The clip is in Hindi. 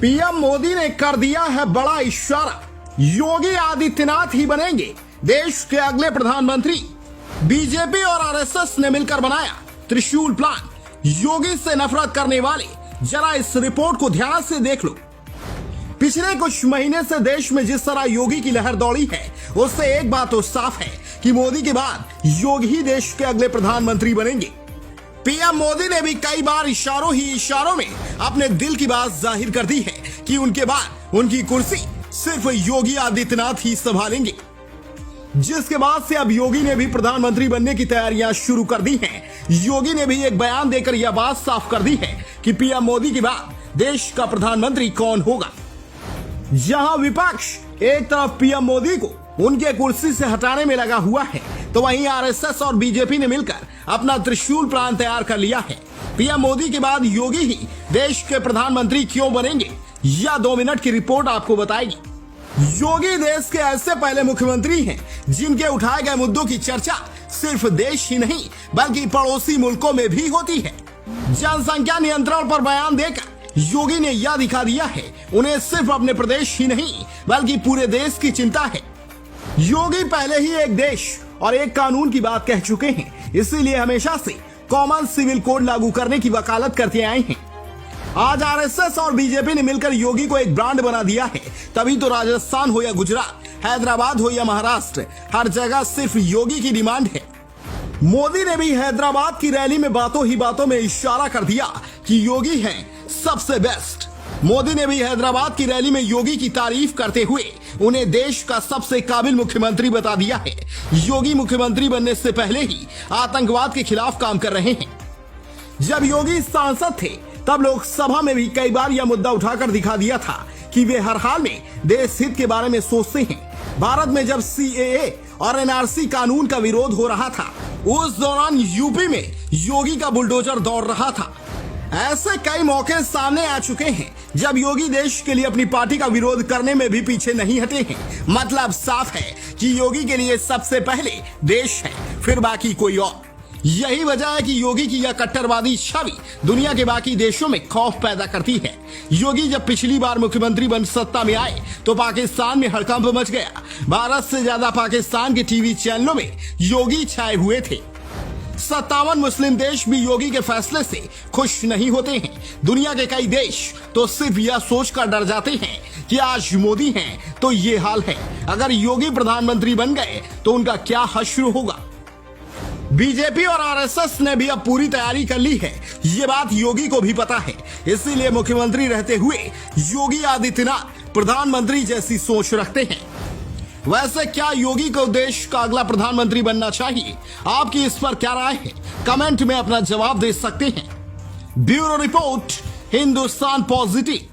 पीएम मोदी ने कर दिया है बड़ा इशारा, योगी आदित्यनाथ ही बनेंगे देश के अगले प्रधानमंत्री। बीजेपी और आरएसएस ने मिलकर बनाया त्रिशूल प्लान। योगी से नफरत करने वाले जरा इस रिपोर्ट को ध्यान से देख लो। पिछले कुछ महीने से देश में जिस तरह योगी की लहर दौड़ी है, उससे एक बात तो साफ है कि मोदी के बाद योगी ही देश के अगले प्रधानमंत्री बनेंगे। पीएम मोदी ने भी कई बार इशारों ही इशारों में अपने दिल की बात जाहिर कर दी है कि उनके बाद उनकी कुर्सी सिर्फ योगी आदित्यनाथ ही संभालेंगे, जिसके बाद से अब योगी ने भी प्रधानमंत्री बनने की तैयारियां शुरू कर दी हैं। योगी ने भी एक बयान देकर यह बात साफ कर दी है कि पीएम मोदी के बाद देश का प्रधानमंत्री कौन होगा। जहां विपक्ष एक तरफ पीएम मोदी को उनके कुर्सी से हटाने में लगा हुआ है, तो वहीं आरएसएस और बीजेपी ने मिलकर अपना त्रिशूल प्लान तैयार कर लिया है। पीएम मोदी के बाद योगी ही देश के प्रधानमंत्री क्यों बनेंगे, यह 2 मिनट की रिपोर्ट आपको बताएगी। योगी देश के ऐसे पहले मुख्यमंत्री हैं जिनके उठाए गए मुद्दों की चर्चा सिर्फ देश ही नहीं बल्कि पड़ोसी मुल्कों में भी होती है। जनसंख्या नियंत्रण पर बयान देकर योगी ने यह दिखा दिया है उन्हें सिर्फ अपने प्रदेश ही नहीं बल्कि पूरे देश की चिंता है। योगी पहले ही एक देश और एक कानून की बात कह चुके हैं, इसीलिए हमेशा से कॉमन सिविल कोड लागू करने की वकालत करते आए हैं। आज आरएसएस और बीजेपी ने मिलकर योगी को एक ब्रांड बना दिया है, तभी तो राजस्थान हो या गुजरात, हैदराबाद हो या महाराष्ट्र, हर जगह सिर्फ योगी की डिमांड है। मोदी ने भी हैदराबाद की रैली में बातों ही बातों में इशारा कर दिया कि योगी हैं सबसे बेस्ट। मोदी ने भी हैदराबाद की रैली में योगी की तारीफ करते हुए उन्हें देश का सबसे काबिल मुख्यमंत्री बता दिया है। योगी मुख्यमंत्री बनने से पहले ही आतंकवाद के खिलाफ काम कर रहे हैं। जब योगी सांसद थे तब लोकसभा में भी कई बार यह मुद्दा उठाकर दिखा दिया था कि वे हर हाल में देश हित के बारे में सोचते हैं। भारत में जब सीएए और एनआरसी कानून का विरोध हो रहा था, उस दौरान यूपी में योगी का बुलडोजर दौड़ रहा था। ऐसे कई मौके सामने आ चुके हैं जब योगी देश के लिए अपनी पार्टी का विरोध करने में भी पीछे नहीं हटे हैं। मतलब साफ है कि योगी के लिए सबसे पहले देश है, फिर बाकी कोई और। यही वजह है कि योगी की यह कट्टरवादी छवि दुनिया के बाकी देशों में खौफ पैदा करती है। योगी जब पिछली बार मुख्यमंत्री बन सत्ता में आए तो पाकिस्तान में हड़कंप मच गया। भारत से ज्यादा पाकिस्तान के टीवी चैनलों में योगी छाए हुए थे। 57 मुस्लिम देश भी योगी के फैसले से खुश नहीं होते हैं। दुनिया के कई देश तो सिर्फ यह सोचकर डर जाते हैं कि आज मोदी हैं तो ये हाल है, अगर योगी प्रधानमंत्री बन गए तो उनका क्या हश्र होगा। बीजेपी और आरएसएस ने भी अब पूरी तैयारी कर ली है, ये बात योगी को भी पता है। इसीलिए मुख्यमंत्री रहते हुए योगी आदित्यनाथ प्रधानमंत्री जैसी सोच रखते हैं। वैसे क्या योगी को देश का अगला प्रधानमंत्री बनना चाहिए? आपकी इस पर क्या राय है? कमेंट में अपना जवाब दे सकते हैं। Bureau report, Hindustan positive.